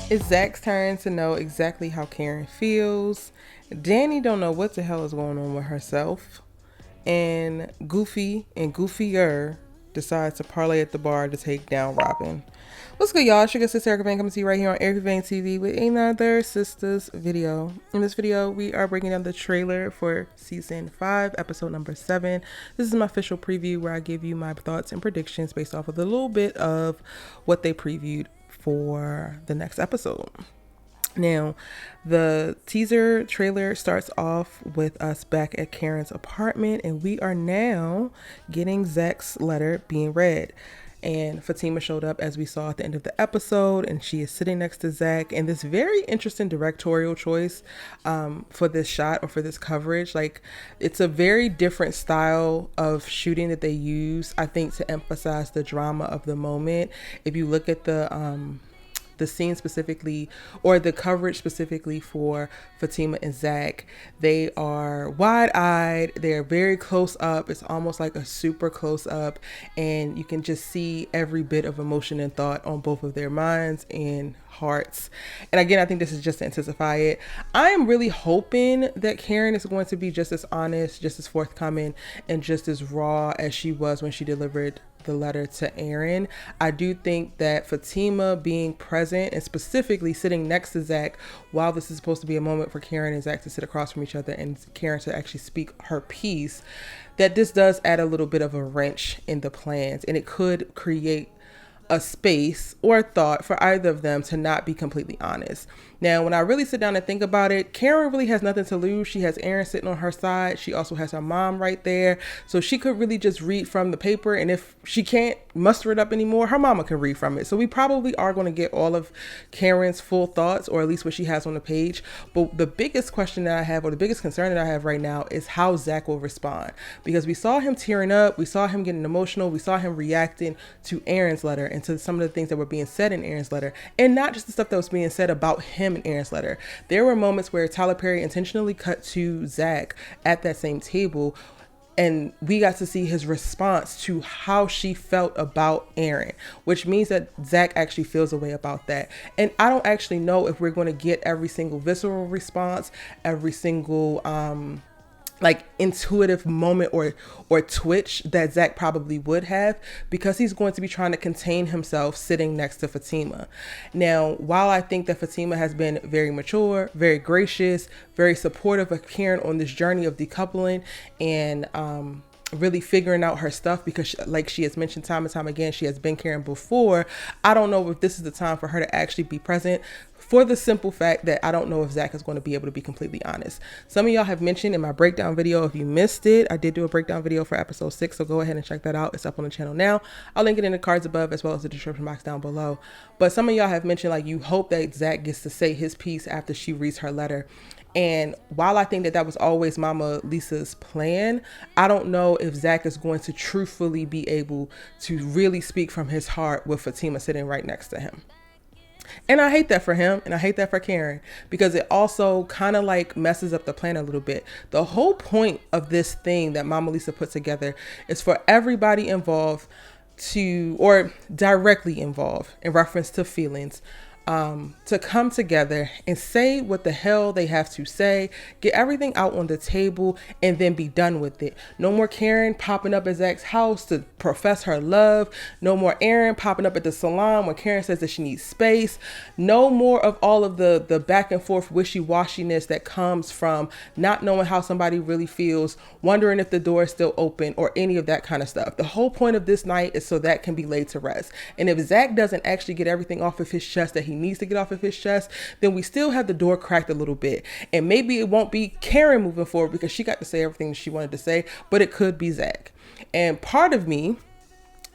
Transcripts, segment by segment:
It's Zach's turn to know exactly how Karen feels. Danny don't know what the hell is going on with herself. And Goofy and Goofier decides to parlay at the bar to take down Robin. What's good, y'all? It's your sister Erica Van coming to you right here on Erica Van TV with another Sisters video. In this video, we are breaking down the trailer for season 5, episode number 7. This is my official preview where I give you my thoughts and predictions based off of a little bit of what they previewed for the next episode. Now, the teaser trailer starts off with us back at Karen's apartment, and we are now getting Zach's letter being read. And Fatima showed up, as we saw at the end of the episode, and she is sitting next to Zach. And this very interesting directorial choice for this shot or for this coverage. Like, it's a very different style of shooting that they use, I think, to emphasize the drama of the moment. If you look at the scene specifically, or the coverage specifically for Fatima and Zach, they are wide-eyed, they're very close up, it's almost like a super close up, and you can just see every bit of emotion and thought on both of their minds and hearts. And again, I think this is just to intensify it. I am really hoping that Karen is going to be just as honest, just as forthcoming, and just as raw as she was when she delivered the letter to Aaron. I do think that Fatima being present and specifically sitting next to Zach, while this is supposed to be a moment for Karen and Zach to sit across from each other and Karen to actually speak her piece, that this does add a little bit of a wrench in the plans, and it could create a space or a thought for either of them to not be completely honest. Now, when I really sit down and think about it, Karen really has nothing to lose. She has Aaron sitting on her side. She also has her mom right there. So she could really just read from the paper. And if she can't muster it up anymore, her mama can read from it. So we probably are going to get all of Karen's full thoughts, or at least what she has on the page. But the biggest question that I have, or the biggest concern that I have right now, is how Zach will respond. Because we saw him tearing up. We saw him getting emotional. We saw him reacting to Aaron's letter and to some of the things that were being said in Aaron's letter. And not just the stuff that was being said about him in Aaron's letter. There were moments where Tyler Perry intentionally cut to Zach at that same table, and we got to see his response to how she felt about Aaron, which means that Zach actually feels a way about that. And I don't actually know if we're going to get every single visceral response, every single like intuitive moment or twitch that Zach probably would have, because he's going to be trying to contain himself sitting next to Fatima. Now, while I think that Fatima has been very mature, very gracious, very supportive of Karen on this journey of decoupling and really figuring out her stuff, because like she has mentioned time and time again, she has been Karen before, I don't know if this is the time for her to actually be present, for the simple fact that I don't know if Zach is going to be able to be completely honest. Some of y'all have mentioned in my breakdown video, if you missed it, I did do a breakdown video for episode 6, so go ahead and check that out. It's up on the channel now. I'll link it in the cards above as well as the description box down below. But some of y'all have mentioned, like, you hope that Zach gets to say his piece after she reads her letter. And while I think that that was always Mama Lisa's plan, I don't know if Zach is going to truthfully be able to really speak from his heart with Fatima sitting right next to him. And I hate that for him, and I hate that for Karen, because it also kind of like messes up the plan a little bit. The whole point of this thing that Mama Lisa put together is for everybody involved to, or directly involved in reference to feelings, to come together and say what the hell they have to say, get everything out on the table, and then be done with it. No more Karen popping up at Zach's house to profess her love. No more Aaron popping up at the salon when Karen says that she needs space. No more of all of the back and forth wishy-washiness that comes from not knowing how somebody really feels, wondering if the door is still open, or any of that kind of stuff. The whole point of this night is so that can be laid to rest. And if Zach doesn't actually get everything off of his chest that he needs to get off of his chest, then we still have the door cracked a little bit. And maybe it won't be Karen moving forward because she got to say everything she wanted to say, but it could be Zach. And part of me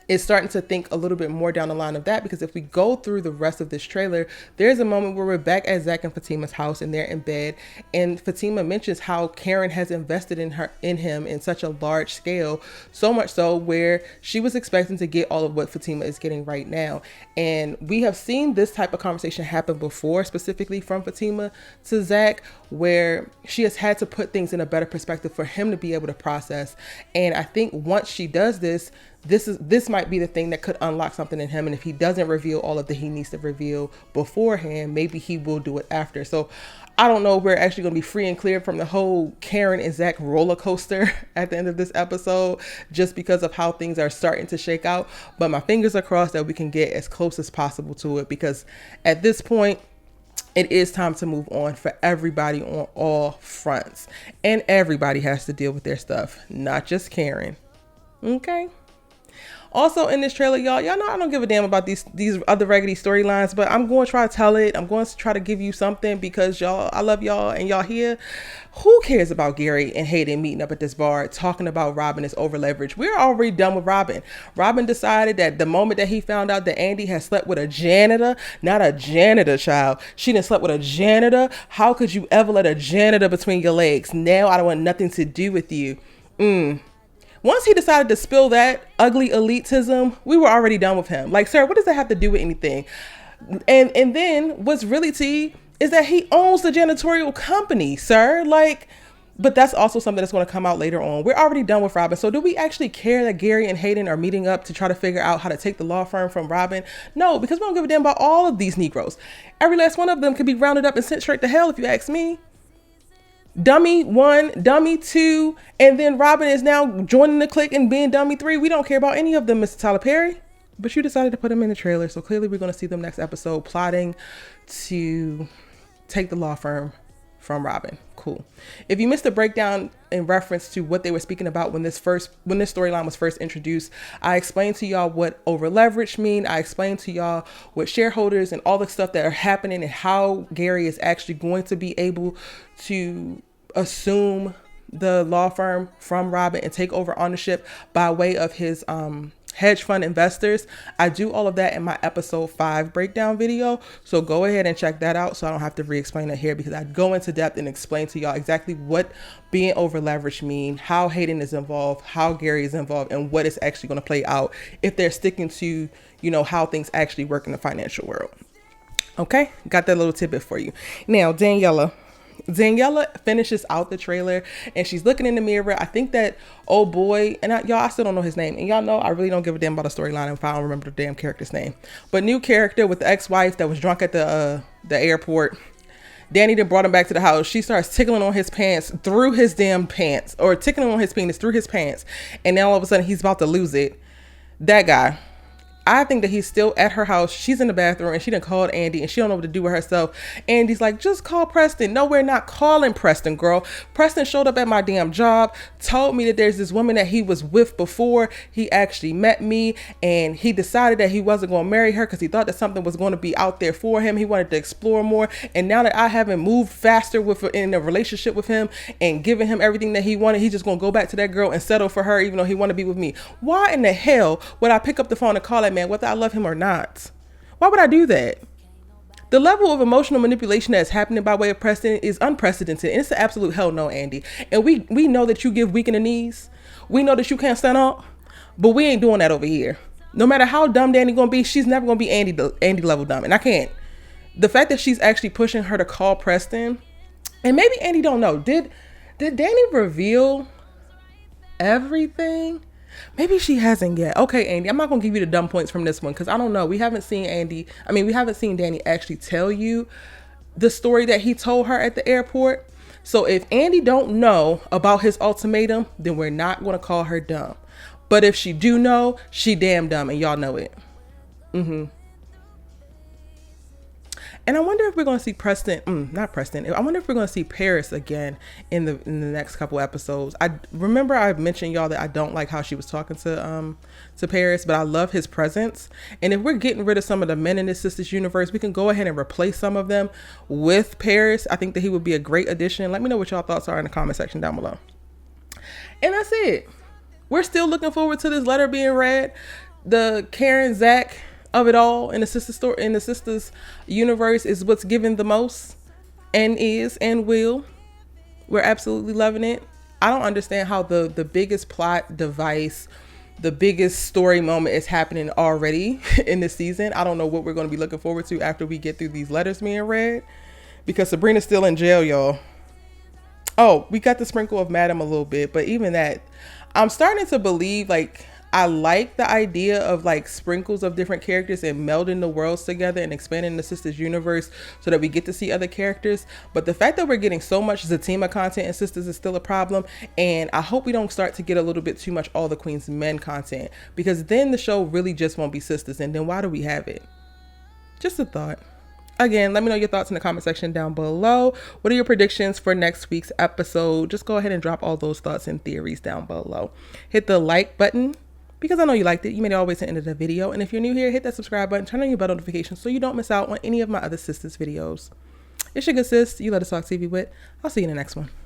is starting to think a little bit more down the line of that, because if we go through the rest of this trailer, there's a moment where we're back at Zach and Fatima's house, and they're in bed, and Fatima mentions how Karen has invested in him in such a large scale, so much so where she was expecting to get all of what Fatima is getting right now. And we have seen this type of conversation happen before, specifically from Fatima to Zach, where she has had to put things in a better perspective for him to be able to process. And I think once she does this, this might be the thing that could unlock something in him. And if he doesn't reveal all of that he needs to reveal beforehand, maybe he will do it after. So I don't know if we're actually going to be free and clear from the whole Karen and ZAC roller coaster at the end of this episode, just because of how things are starting to shake out. But my fingers are crossed that we can get as close as possible to it, because at this point, it is time to move on for everybody on all fronts. And everybody has to deal with their stuff, not just Karen. Okay? Also in this trailer, y'all know I don't give a damn about these other raggedy storylines, but I'm going to try to tell it. I'm going to try to give you something, because y'all, I love y'all and y'all here. Who cares about Gary and Hayden meeting up at this bar talking about Robin is over leveraged? We're already done with Robin. Robin decided that the moment that he found out that Andi had slept with a janitor, not a janitor, child. She didn't slept with a janitor. How could you ever let a janitor between your legs? Now I don't want nothing to do with you. Once he decided to spill that ugly elitism, we were already done with him. Like, sir, what does that have to do with anything? And then what's really tea is that he owns the janitorial company, sir. Like, but that's also something that's going to come out later on. We're already done with Robin. So do we actually care that Gary and Hayden are meeting up to try to figure out how to take the law firm from Robin? No, because we don't give a damn about all of these Negroes. Every last one of them could be rounded up and sent straight to hell, if you ask me. Dummy 1, dummy 2, and then Robin is now joining the clique and being dummy 3. We don't care about any of them, Mr. Tyler Perry. But you decided to put them in the trailer, so clearly we're going to see them next episode plotting to take the law firm from Robin. Cool. If you missed the breakdown in reference to what they were speaking about when this storyline was first introduced, I explained to y'all what over leverage mean. I explained to y'all what shareholders and all the stuff that are happening and how Gary is actually going to be able to assume the law firm from Robin and take over ownership by way of his hedge fund investors. I do all of that in my episode 5 breakdown video, so go ahead and check that out so I don't have to re-explain it here, because I go into depth and explain to y'all exactly what being over leveraged mean, how Hayden is involved, how Gary is involved, and what is actually going to play out if they're sticking to, you know, how things actually work in the financial world. Okay, got that little tidbit for you. Now Daniella finishes out the trailer and she's looking in the mirror. I think that old boy, and I still don't know his name, and y'all know I really don't give a damn about the storyline if I don't remember the damn character's name. But new character with the ex-wife that was drunk at the airport. Danny then brought him back to the house. She starts tickling on his pants through his damn pants, or tickling on his penis through his pants, and now all of a sudden he's about to lose it. That guy, I think that he's still at her house. She's in the bathroom and she done called Andi and she don't know what to do with herself. Andy's like, just call Preston. No, we're not calling Preston, girl. Preston showed up at my damn job, told me that there's this woman that he was with before he actually met me, and he decided that he wasn't going to marry her because he thought that something was going to be out there for him. He wanted to explore more. And now that I haven't moved faster in a relationship with him and given him everything that he wanted, he's just going to go back to that girl and settle for her even though he want to be with me. Why in the hell would I pick up the phone and call that man, whether I love him or not? Why would I do that? The level of emotional manipulation that's happening by way of Preston is unprecedented, and it's an absolute hell no, Andi. And we know that you give weak in the knees. We know that you can't stand up, but we ain't doing that over here. No matter how dumb Danny gonna be, she's never gonna be Andi level dumb, and I can't. The fact that she's actually pushing her to call Preston, and maybe Andi don't know. Did Danny reveal everything? Maybe she hasn't yet. Okay, Andi, I'm not going to give you the dumb points from this one because I don't know. We haven't seen Danny actually tell you the story that he told her at the airport. So if Andi don't know about his ultimatum, then we're not going to call her dumb. But if she do know, she damn dumb, and y'all know it. And I wonder if we're going to see I wonder if we're going to see Paris again in the next couple episodes. I remember I mentioned y'all that I don't like how she was talking to Paris, but I love his presence. And if we're getting rid of some of the men in this SISTAS universe, we can go ahead and replace some of them with Paris. I think that he would be a great addition. Let me know what y'all thoughts are in the comment section down below. And that's it. We're still looking forward to this letter being read. The Karen ZAC of it all in the SISTAS universe is what's given the most, and is and will. We're absolutely loving it. I don't understand how the biggest plot device, the biggest story moment is happening already in this season. I don't know what we're going to be looking forward to after we get through these letters being read, because Sabrina's still in jail, y'all. Oh, we got the sprinkle of Madam a little bit, but even that, I'm starting to believe, like, I like the idea of like sprinkles of different characters and melding the worlds together and expanding the Sistas universe so that we get to see other characters. But the fact that we're getting so much Zatima content in Sistas is still a problem. And I hope we don't start to get a little bit too much All the Queen's Men content, because then the show really just won't be Sistas. And then why do we have it? Just a thought. Again, let me know your thoughts in the comment section down below. What are your predictions for next week's episode? Just go ahead and drop all those thoughts and theories down below. Hit the like button because I know you liked it. You made it all the way to the end of the video. And if you're new here, hit that subscribe button, turn on your bell notifications so you don't miss out on any of my other Sistas videos. It's your good sis, you let us talk TV with. I'll see you in the next one.